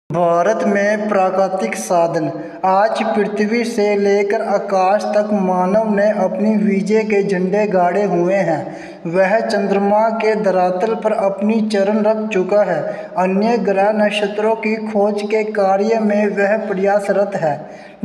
भारत में प्राकृतिक साधन। आज पृथ्वी से लेकर आकाश तक मानव ने अपनी विजय के झंडे गाड़े हुए हैं। वह चंद्रमा के धरातल पर अपनी चरण रख चुका है। अन्य ग्रह नक्षत्रों की खोज के कार्य में वह प्रयासरत है।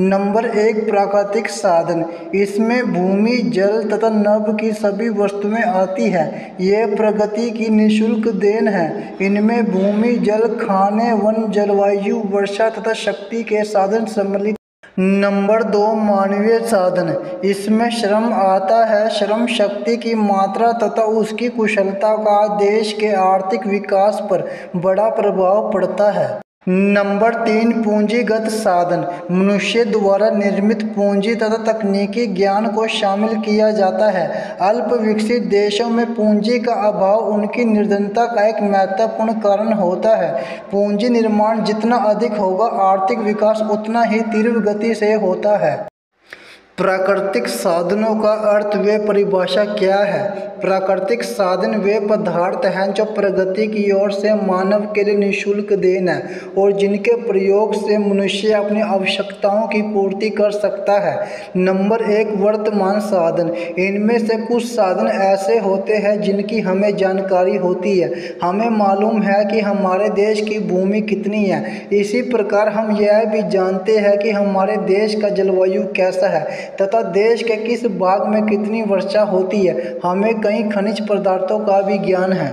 नंबर 1 प्राकृतिक साधन। इसमें भूमि, जल तथा नभ की सभी वस्तुएं आती हैं। ये प्रगति की निःशुल्क देन है। इनमें भूमि, जल, खाने, वन, जलवायु, वर्षा तथा शक्ति के साधन सम्मिलित। नंबर 2 मानवीय साधन। इसमें श्रम आता है। श्रम शक्ति की मात्रा तथा उसकी कुशलता का देश के आर्थिक विकास पर बड़ा प्रभाव पड़ता है। नंबर 3 पूंजीगत साधन। मनुष्य द्वारा निर्मित पूंजी तथा तकनीकी ज्ञान को शामिल किया जाता है। अल्प विकसित देशों में पूंजी का अभाव उनकी निर्धनता का एक महत्वपूर्ण कारण होता है। पूंजी निर्माण जितना अधिक होगा, आर्थिक विकास उतना ही तीव्र गति से होता है। प्राकृतिक साधनों का अर्थ व परिभाषा क्या है? प्राकृतिक साधन वे पदार्थ हैं जो प्रगति की ओर से मानव के लिए निःशुल्क देन है और जिनके प्रयोग से मनुष्य अपनी आवश्यकताओं की पूर्ति कर सकता है। नंबर 1 वर्तमान साधन। इनमें से कुछ साधन ऐसे होते हैं जिनकी हमें जानकारी होती है। हमें मालूम है कि हमारे देश की भूमि कितनी है। इसी प्रकार हम यह भी जानते हैं कि हमारे देश का जलवायु कैसा है तथा देश के किस भाग में कितनी वर्षा होती है। हमें कई खनिज पदार्थों का भी ज्ञान है।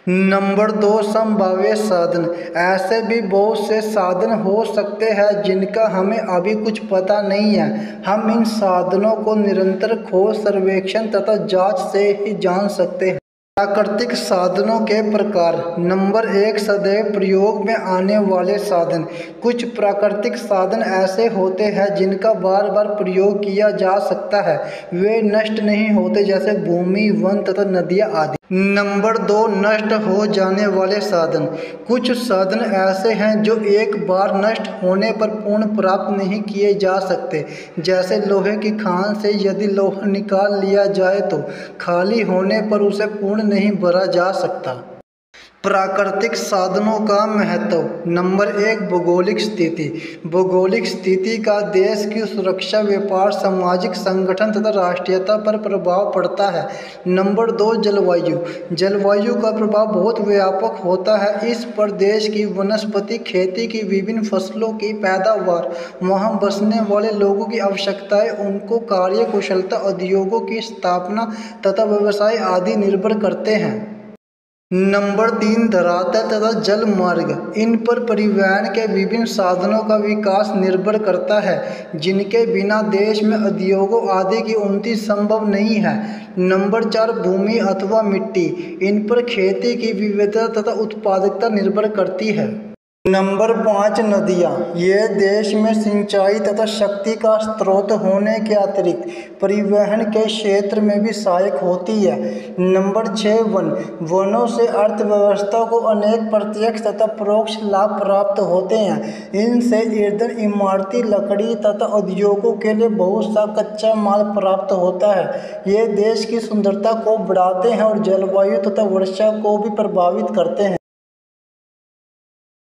नंबर 2 संभाव्य साधन। ऐसे भी बहुत से साधन हो सकते हैं जिनका हमें अभी कुछ पता नहीं है। हम इन साधनों को निरंतर खोज, सर्वेक्षण तथा जांच से ही जान सकते हैं। प्राकृतिक साधनों के प्रकार। नंबर 1 सदैव प्रयोग में आने वाले साधन। कुछ प्राकृतिक साधन ऐसे होते हैं जिनका बार बार प्रयोग किया जा सकता है। वे नष्ट नहीं होते, जैसे भूमि, वन तथा नदियाँ आदि। नंबर 2 नष्ट हो जाने वाले साधन। कुछ साधन ऐसे हैं जो एक बार नष्ट होने पर पुनः प्राप्त नहीं किए जा सकते। जैसे लोहे की खान से यदि लोहा निकाल लिया जाए तो खाली होने पर उसे पूर्ण नहीं भरा जा सकता। प्राकृतिक साधनों का महत्व। नंबर 1 भौगोलिक स्थिति। भौगोलिक स्थिति का देश की सुरक्षा, व्यापार, सामाजिक संगठन तथा राष्ट्रीयता पर प्रभाव पड़ता है। नंबर 2 जलवायु। जलवायु का प्रभाव बहुत व्यापक होता है। इस पर देश की वनस्पति खेती की विभिन्न फसलों की पैदावार, वहाँ बसने वाले लोगों की आवश्यकताएं, उनको कार्य कुशलता, उद्योगों की स्थापना तथा व्यवसाय आदि निर्भर करते हैं। नंबर 3 धरातल तथा जल मार्ग। इन पर परिवहन के विभिन्न साधनों का विकास निर्भर करता है, जिनके बिना देश में उद्योगों आदि की उन्नति संभव नहीं है। नंबर 4 भूमि अथवा मिट्टी। इन पर खेती की विविधता तथा उत्पादकता निर्भर करती है। नंबर 5 नदियाँ। ये देश में सिंचाई तथा शक्ति का स्रोत होने के अतिरिक्त परिवहन के क्षेत्र में भी सहायक होती है। Number 6 one. वनों से अर्थव्यवस्था को अनेक प्रत्यक्ष तथा परोक्ष लाभ प्राप्त होते हैं। इनसे ईंधन, इमारती लकड़ी तथा उद्योगों के लिए बहुत सा कच्चा माल प्राप्त होता है। ये देश की सुंदरता को बढ़ाते हैं और जलवायु तथा वर्षा को भी प्रभावित करते हैं।